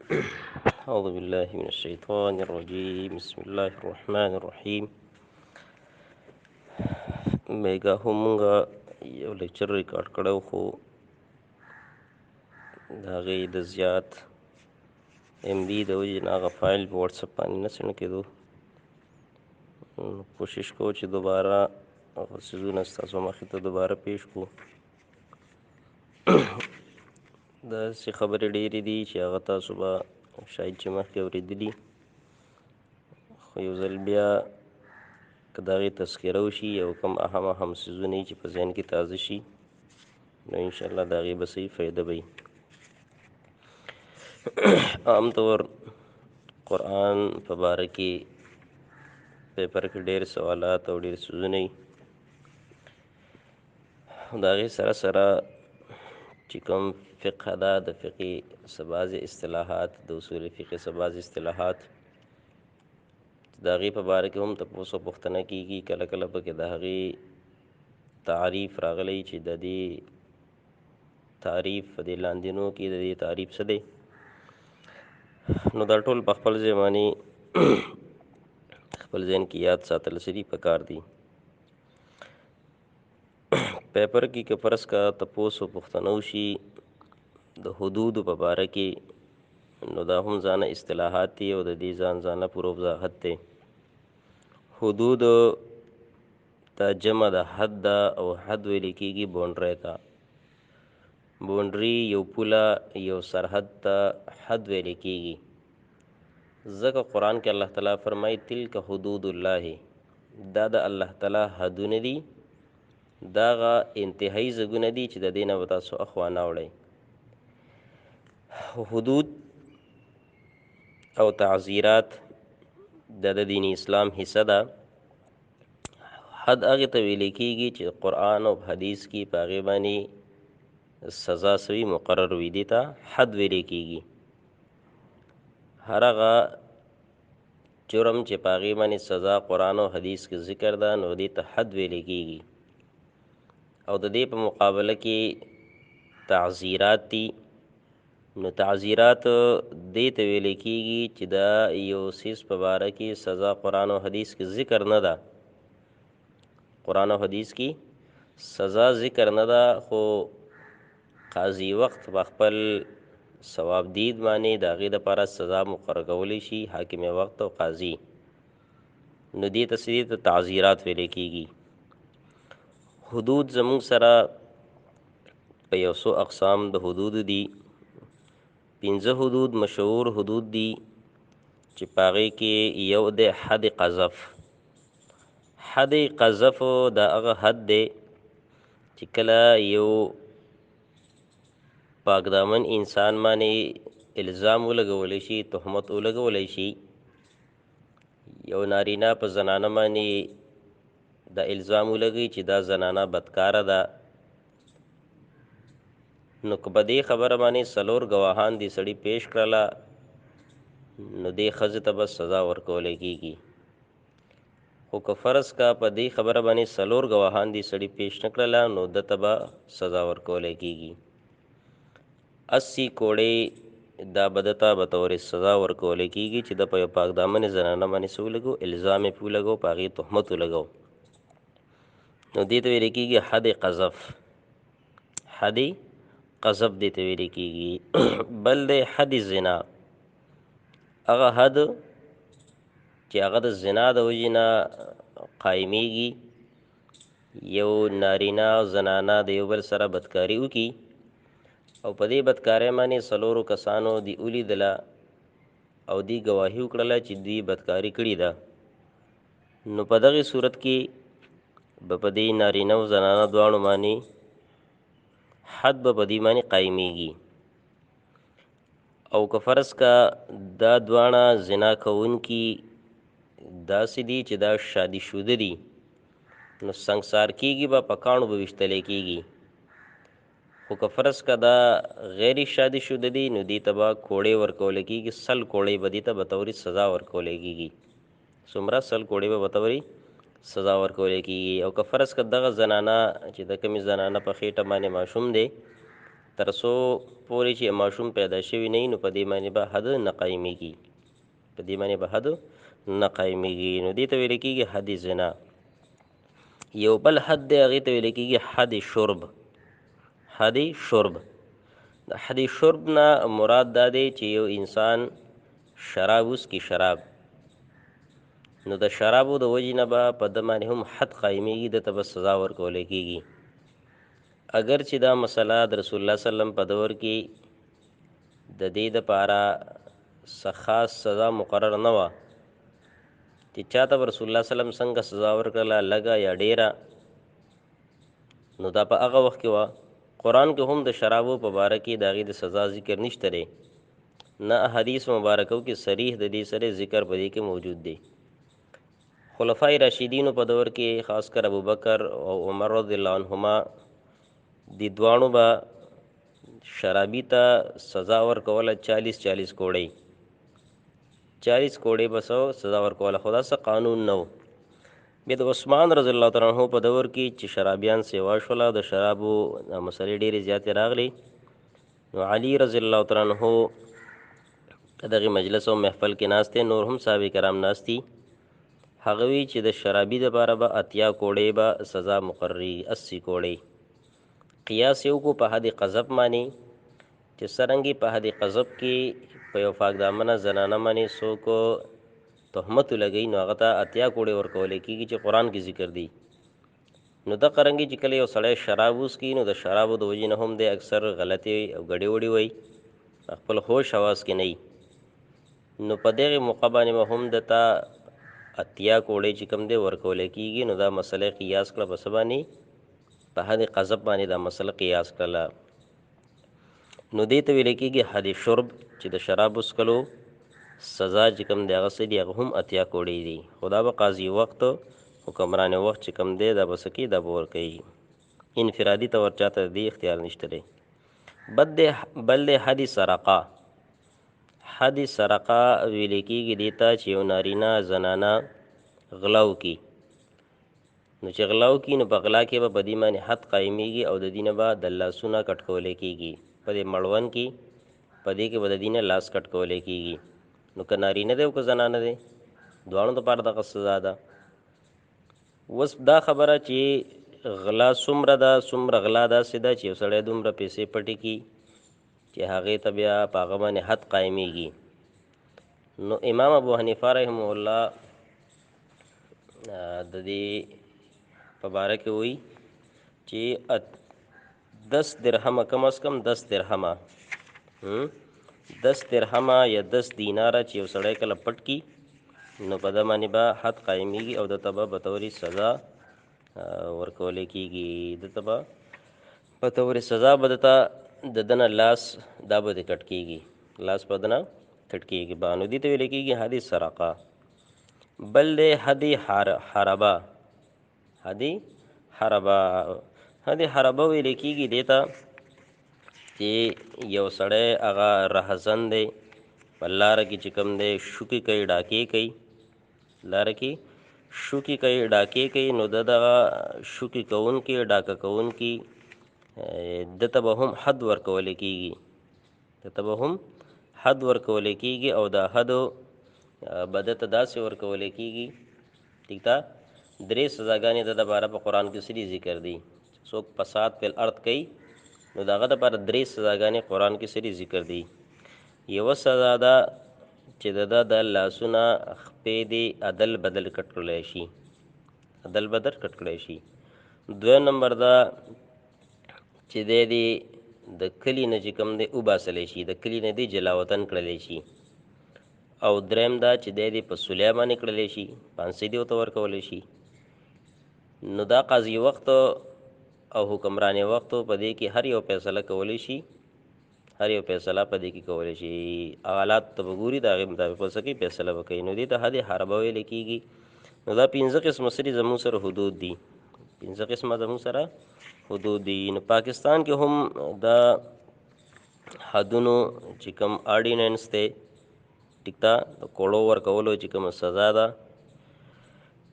أعوذ بالله من الشيطان الرجيم بسم الله الرحمن الرحيم میگا همونگا یو لیکچر ریکارډ کړو خو د هغې د زیات ام بي د وجې نه هغه فایل په واتساپ باندې نه سینډ کېدو. کوشش کوو چې دوباره هغه څیزونه ستاسو مخې ته دوباره پیش کړو. داسې خبرې ډېرې دي چې هغه تاسو به شاید چې مخکې اورېدلي، خو یو ځل بیا که د هغې تذکره وشي او کوم اهم څیزونه چې په ذهن کې تازه شي نو انشاءالله د هغې به صحیح فایده به وي. عام طور قرآن په باره کې پیپر کې ډېر سوالات او ډېر څیزونه وي. د هغې سره سره چې کوم فقه ده، د فقې څه بعضې اصطلاحات، د اصول فقې څه بعضې اصطلاحات د هغې په باره کې هم تپوس او پوښتنه کېږي. کله کله پکې د هغې تعریف راغلی چې د دې تعریف په دې لاندینو کې د دې تعریف څه دی. نو دا ټول په خپل ځای باندې خپل ذهن کې یاد ساتل څه دي پکار دي. پیپر کې که فرض کا تپوس او پوښتنه وشي د حدودو په باره کې، نو دا هم ځانه اصطلاحات دي او د دې ځانه پوره وضاحت دی. حدود دا جمع د حد ده او حد ویل کېږي باونډرۍ ته. باونډري یو پوله یو سرحد ته حد ویل کېږي. ځکه قرآن کې الله تعالی فرمایي تلک حدود الله، دا د الله تعالی حدونه دي، دا هغه انتهایي ځایونه دي چې د دې نه به تاسو اخوا نه وړئ. حدود او تعزیرات د دین اسلام حصه ده. حد هغې ته ویل کېږي چې قرآن او حدیث کې په هغې باندې سزا سوي مقرر وي، دې ته حد ویل کېږي. هر هغه جرم چې په هغې باندې سزا قرآن او حدیث کې ذکر ده نو دې ته حد ویل کېږي. او د دې په مقابله کې تعزیرات دي. نو تعزیرات دې ته ویل کېږي چې دا یو څیز په باره کې سزا قرآن او حدیث کې ذکر نه ده، قرآن او حدیث کې سزا ذکر نه ده، خو قاضي وخت په خپل ثواب دید باندې د هغې دپاره سزا مقرر کولی شي، حاکم وقت او قاضي. نو دې ته څه دي ته تعزیرات ویل کېږي. حدود زموږ سره په یو څو اقسام د حدودو دي. 5 حدود مشهور حدود دي چې په هغې کې یو دی حد قذف. حد قذف دا هغه حد دی چې کله یو پاکدامن انسان باندې الزام ولګولی شي، تهمت ولګولی شي، یو نارینه په زنانه باندې دا الزام ولګوي چې دا زنانه بدکاره ده، نو که په دې خبره باندې 4 ګواهان دې سړي پیش کړله نو دې ښځې ته به سزا ورکولی کېږي. خو که فرض کا په دې خبره باندې 4 ګواهان دې سړي پیش نه کړله نو ده ته به سزا ورکولی کېږي. 80 کوړې دا به ده ته بطور سزا ورکولی کېږي چې ده په یو پاکدامنې زنانه باندې څه ولګو، الزام یې پې ولګو، په هغې تهمت ولګو. نو دې ته ویل کېږي حد قذف. حد قذف دې ته ویل کېږي. بل دی حد زنا. هغه حد چې هغه د زنا د وجې نه قایمیږي. یو نارینه او زنانه د یو بل سره بدکاري وکړي او په دې بدکارۍ باندې 4 کسانو دی ولیدله او دی ګواهي وکړله چې دوی بدکاري کړې ده، نو په دغې صورت کې به په دې نارینه او زنانه دواړو باندې حد به په دې باندې قایمیږي. او که فرض کا دا دواړه زنا کوونکي داسې دي چې دا شادي شوده دي نو سنګسار کېږي به، په کاڼو به ویشتلی کېږي. خو که فرض کا دا غیر شادي شوده دي نو دې ته به کوړې ورکولی کېږي. 100 کوړې به دې ته بطوري سزا ورکولی کېږي. څومره 100 کوړې به بطوري سزا ورکولی کېږي. او که فرض کا دغه زنانه چې د کومې زنانه په خېټه باندې ماشوم دی ترڅو پورې چې ماشوم پیدا شوی نه وي نو په دې باندې به حد نه قایمیږي، په دې باندې به حد نه قایمیږي. نو دې ته ویل کېږي حد زنا. یو بل حد دی هغې ته ویل کېږي حد شرب. حد شرب، د حد شرب نه مراد دا دی چې یو انسان شراب وڅکي، شراب، نو د شرابو د وجې نه به په ده باندې هم حد قایمیږي، ده ته به سزا ورکولی کېږي. اگر چې دا مسله د رسول الله وسلم په دور کې د دې دپاره څه خاص سزا مقرر نه وه چې چاته به رسول الله وسلم څنګه سزا ورکړله، لږه یا ډیره، نو دا په هغه وخت کې وه. قرآن کې هم د شرابو په باره کې د هغې د سزا ذکر نشته دی، نه احادیث مبارکو کې صریح د دې سره ذکر په دې کې موجود دی. خلفای راشدینو په دور کې خاص کر ابوبکر او عمر رضی الله عنهما د دواړو به شرابي ته سزا ورکوله 40 کوړۍ، 40 کوړۍ به سزا ورکوله، خو داسې قانون نه و. بیا د عثمان رضی الله تعالی عنه په دور کې چې شرابیان سیوا شوله، د شرابو مسلې ډېرې زیاتې راغلې، نو علي رضی الله تعالی عنه په دغې مجلس او محفل کې ناست دی، نور هم صحابه کرام ناست دي. هغه وی چې د شرابي دپاره به 80 کوړۍ به سزا مقرري، 80 کوړۍ. قیاس یو کو په حد قذف باندې چې څرنګې په حد قذف کې په یو پاک دامنه زنانه باندې څوک تهمت لګوي نو هغه ته 80 کوړۍ ورکولی کېږي چې قرآن کې ذکر دی. نو دغه رنګې چې کله یو سړی شراب وڅکي نو د شرابو د وجې نه هم دی اکثر غلطې او ګډې وډې وایي، خپل هوش حواس کې نه وي، نو په دغې موقع باندې به هم دته 80 کوړۍ چې کوم دی ورکولی کېږي. نو دا مسله قیاس کړه په څه باندې؟ په حد قذف باندې دا مسله قیاس کړله. نو دې ته ویل کېږي حد شرب، چې د شراب وڅکلو سزا چې کوم دی هغه څه دي، هغه هم 80 کوړۍ دي. خو دا به قاضي وخت، حکمران وخت چې کوم دی دا به څه کوي، دا به ورکوي. انفرادي طور چاته د دې اختیار نشته دی. بل دی حد سرقه. حد سرقه ویل کېږي دې ته چې یو نارینه زنانه غلا وکړي، نو چې غلا وکړي نو په غلا کې به په دې باندې حد قایمیږي او د دې نه به د لاسونه کټ کولی کېږي. په دې مړوند کې په دې کې به د دې نه لاس کټ کولی کېږي. نو که نارینه دی او که زنانه دی، دواړو دپاره دغه سزا ده. اوس دا خبره چې غلا څومره ده، څومره غلا داسې ده چې یو سړی دومره پیسې پټې کړي چې هغې ته بیا په هغه باندې حد قایمیږي. نو امام ابو حنیفه رحمه الله د دې په باره کې وایي چې 10 درهمه، کم از کم 10 درهمه، 10 درهمه یا 10 دیناره چې یو سړی کله پټ کړي نو په ده باندې به حد قایمیږي او ده ته به بطوري سزا ورکولی کېږي. ده ته به په طوري سزا به ده ته د ده نه لاس دا به دې کټ کېږي، لاس به ده نه کټ کېږي. نو دې ته ویلی کېږي حد سرقه. بل دی حد حربه. حد حربه، حد حربه ویلی کېږي دې ته چې یو سړی هغه رهزن دی، په لاره کې چې کوم دی شوکې کوي، ډاکې کوي، لاره کې شوکې کوي، ډاکې کوي، نو د دغه شوکې کوونکي، ډاکه کوونکي ده ته به هم حد ورکولی کېږي، ده ته به هم حد ورکولی کېږي او دا حد به ده ته داسې ورکولی کېږي. ټیک ده، 3 سزاګانې د دپاره په قرآن کې څه ذکر دي. څوک فساد فی الارض کوي نو د هغه دپاره 3 سزاګانې قرآن کې څه ذکر دي. یوه سزا ده چې د ده د لاسونه خپې دې عدل بدل کټ کړلی شي، عدل بدل کټ کړی شي. 2 نمبر ده چې دی دې د کلي نه چې کوم دی وباسلی شي، د کلي نه دې جلا وطن کړلی شي. او 3م دا چې دی دې په صلح باندې کړلی شي، پانسۍ دې ورته ورکولی شي. نو دا قاضي وخت او حکمران وخت په دې کې هر یو فیصله کولی شي، هر یو فیصله په دې کې کولی شي. حالات ته به ګوري، د هغې مطابق به څه کوي، فیصله به کوي. نو دې ته حد حربه ویلی کېږي. نو دا 15 قسمه څه دي زموږ سره حدود دي، 15 قسمه زموږ سره حدود دي. نو پاکستان کې هم دا حدونو چې کوم آرډیننس دی، ټیک ده، د کوړو ورکولو چې کومه سزا ده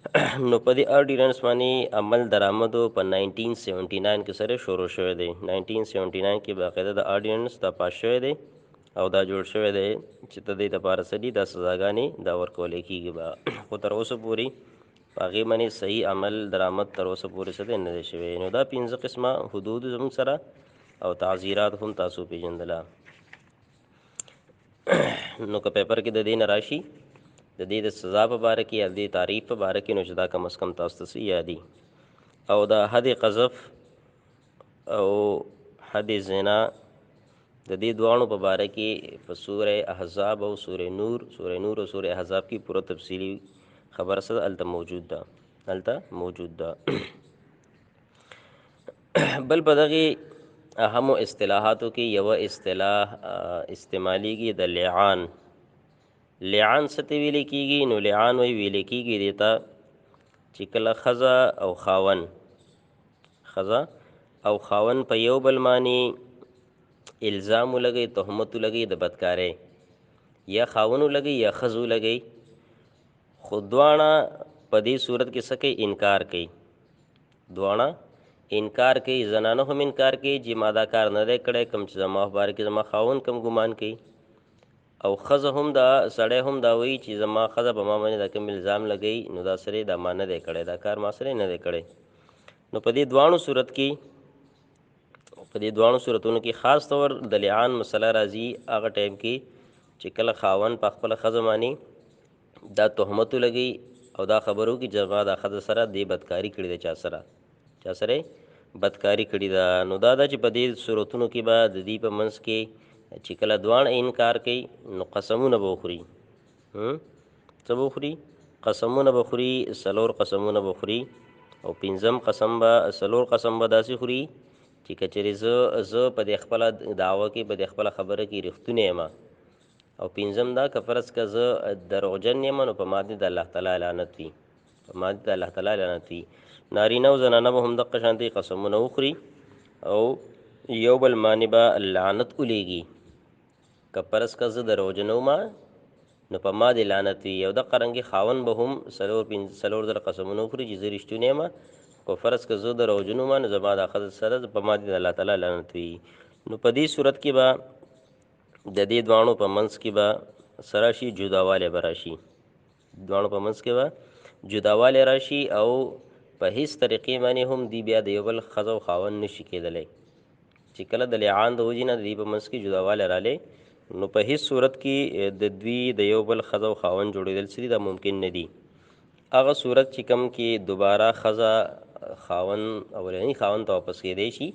نو په دې آرډیننس باندې عمل درآمد په 1979 کې سره شروع شوی دی. 1979 کې باقاعده د آرډیننس دا پاس شوی دی او دا جوړ شوی دی چې د دې لپاره څه دي دا سزاګانې دا ورکولی کېږي به، خو تر اوسه پورې په هغې باندې صحیح عمل درآمد تر اوسه پورې څه دی نه دی شوی. نو دا 15 قسمه حدود زموږ سره او تعزیرات هم تاسو پېژندله. نو که پیپر کې د دې نه راشي د دې د سزا په باره کې یا د دې تعریف په باره کې، نو چې دا کم از کم تاسو ته یادي. او دا حد قذف او حد زنا د دې دواړو په باره کې په سوره احزاب او سوره نور او سوره احزاب کې پوره تفصیلی خبره سره هلته موجود ده. بل په دغې اهمو اصطلاحاتو کې یوه اصطلاح استعمالیږي د لعان. لعان څه ته ویلی کېږي؟ نو لعان ویلی کېږي دې ته چې کله ښځه او خاوند په یو بل باندې الزام ولګوي، تهمت ولګوي د بدکارۍ، یا خاوند ولګوي یا ښځه ولګوي، خو دواړه په دې صورت کې څه کوي؟ انکار کوي. دواړه انکار کوي، زنانه هم انکار کوي چې ما دا کار نه دی کړی، کوم چې زما په باره کې زما خاوند کوم ګمان کوي، او ښځه هم دا سړی هم دا وایي چې زما ښځه په ما باندې دا کوم الزام لګوي، نو دا سړی دا ما نه دی کړی، دا کار ما سړی نه دی کړی. نو په دې دواړو صورتونو کې خاص طور د لعان مسله راځي هغه ټایم کې چې کله خاوند په خپله ښځه باندې دا تهمت ولګوي او دا خبرو کې چې زما دا ښځه سره دې بدکاري کړې ده، چا سره بدکاري کړې ده. نو دا چې په دې صورتونو کې به د دې په منځ کې چې کله دواړه انکار کوي نو قسمونه به وخوري. څه به وخوري؟ قسمونه به خوري، 4 قسمونه به خوري، او 5م قسم به 4 قسم به داسې خوري چې کچېرې زه په دې خپله دعوه کې په دې خپله خبره کې رښتونی یم، او 5م دا که فرض که زه دروغجن یم نو په ما دې د الله تعالی لعنت وي. نارینه او زنانه به هم دقه شانتې قسمونه وخوري او یو بل باندې به لعنت ولیږي. که فرض که زه دروغجن وم نو په ما دې لعنت وي. او دقه رنګې خاوند به هم 4 ځله قسمونه وخوري چې زه رښتونی یم، خو فرض که زه دروغجن وم نو زما دا ښځه سره په ما دې د الله تعالی لعنت وي. نو په دې صورت کې به د دې دواړو په منځ کې به څه راشي؟ جداوالی به راشي. دواړو په منځ کې به جداوالی راشي او په هیڅ طریقې باندې هم دی بیا د یو بل ښځه او خاوند نشي کېدلی. چې کله د لعان د وجې نه د دې په منځ کې جداوالی رالی نو په هیڅ صورت کې د دوی د یو بل ښځه او خاوند جوړېدل څه دي دا ممکن نه دي. هغه صورت چې کوم کې دوباره ښځه خاوند اولني خاوند ته واپس کېدی شي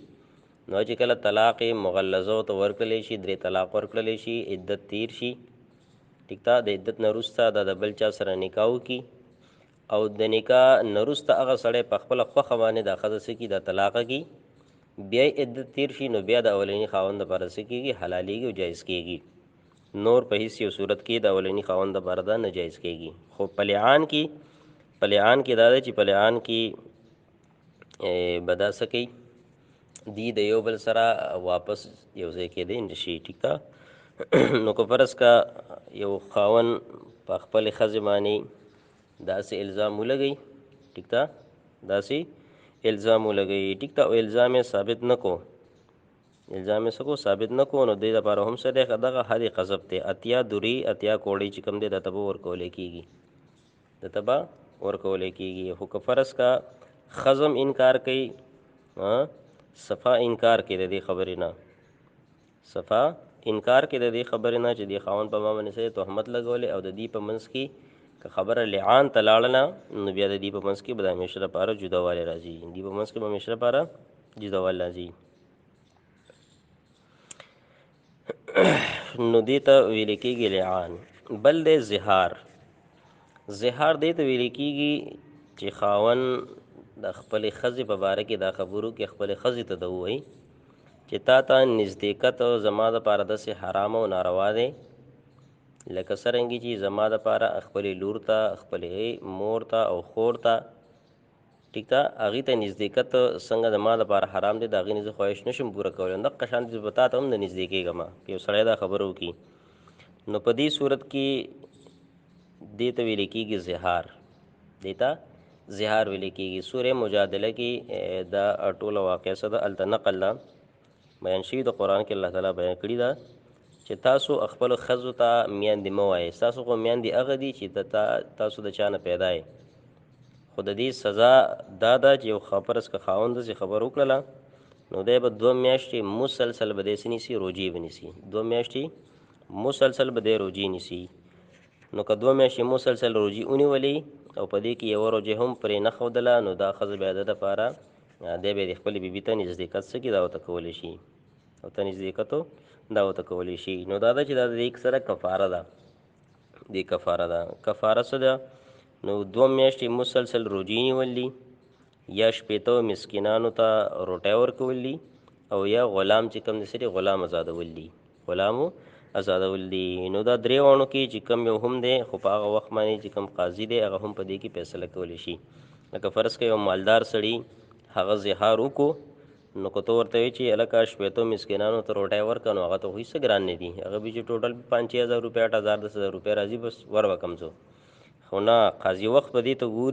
نو چې کله طلاق مغلظه ورته ورکړلی شي، 3 طلاق ورکړلی شي، عدت تیر شي، ټیک ده، د عدت نه وروسته دا د بل چا سره نکاح وکړي او د نکاح نه وروسته هغه سړی په خپله خوښه باندې دا ښځه څه کړي؟ دا طلاقه کړي، بیا یې عدت تیر شي نو بیا د اولني خاوند دپاره څه کېږي؟ حلالېږي او جایز کېږي. نور په هیڅ یو صورت کې د اولني خاوند دپاره دا نه جایز کېږي. خو په لعان کې دا دی چې په لعان کې به دا څه کوي؟ دی د یو بل سره واپس یو ځای کېدی نه شي. ټیک ده. نو که فرض که یو خاوند په خپلې ښځې باندې داسې الزام ولګوي، ټیک ده، داسې الزام ولګوي، ټیک ده، او الزام یې ثابت نه کو، ثابت نه کو، نو دې لپاره هم څه دی؟ دغه حد قذف دی. 80 درې 80 کوړۍ چې کوم دی درته به ورکولی کېږي. خو که فرض که ښځه هم انکار کوي، صفا انکار کوي د دې خبرې نه چې دې خاوند په ما باندې څه تهمت لګولی او د دې په منځ کې که خبره لعان ته لاړله نو بیا د دې په منځ کې به د همیشه لپاره جداوالی راځي. نو دې ته ویلی کېږي لعان. بل دی زهار. زهار دې ته ویلی کېږي چې خاوند د خپلې ښځې په باره کې دا خبرو کې خپلې ښځې ته ده ووایي چې تا ته نزدېکت زما دپاره داسې حرام او ناروا دی لکه څرنګې چې زما دپاره خپلې لور ته، خپلې مور ته او خور ته، ټیک ده، هغې ته نزدېکت څنګه زما دپاره حرام دی، د هغې نه زه خواهش نشم پوره کولی، دقه شانتې زه به تا ته هم نه نږدې کېږم که یو سړی دا خبره وکړي. نو په دې صورت کې دې ته ویلی کېږي زهار. زهار ویل کېږي. سوره مجادله کې دا ټوله واقعه څه ده، هلته نقل ده بیان شوي د قرآن کې الله تعالی بیان کړي ده چې تاسو خپلو ښځو ته میندې مه وایئ. ستاسو خو میندې هغه دي چې تاسو د چا نه پیدا یې. خو د دې سزا دا ده چې یو فرض که خاوند داسې خبره وکړله نو دی به 2 میاشتې مسلسل به دی څه نیسي، روجې به نیسي. 2 میاشتې مسلسل به دی روجې نیسي. نو که 2 میاشتې مسلسل روجې ونیولې او په دې کې یوه روجه هم پرې نه ښودله نو دا ښځه بیا د دپاره دی بیا د خپلې بیبي ته نزدېکت څه کړي، دا ورته کولی شي، ورته نزدېکتو دا ورته کولی شي. نو دا ده چې دا د دې سره کفاره ده. دې کفاره ده. کفاره څه ده؟ نو 2 میاشتې مسلسل روجې نیول دي، یا 80 مسکینانو ته روټۍ ورکول دي، او یا غلام چې کوم دی غلام ازادول دي. غلامو ازادول دي. نو دا درې واڼو کې چې کوم یو هم دی، خو په هغه وخت باندې چې کوم قاضي دی هغه هم په دې کې فیصله کولی شي. لکه فرض کړه یو مالدار سړي هغه زهار وکړو، نو که ته ورته وایې چې هلکه 80 مسکینانو ته روټۍ ورکړه، نو هغه ته خو هېڅ ګران نه دي. هغه به چې ټوټل 5-6 هزار روپۍ 8,000 10,000 روپۍ راځي، بس ور به کم زه. خو نه، قاضي وخت به دې ته ګوري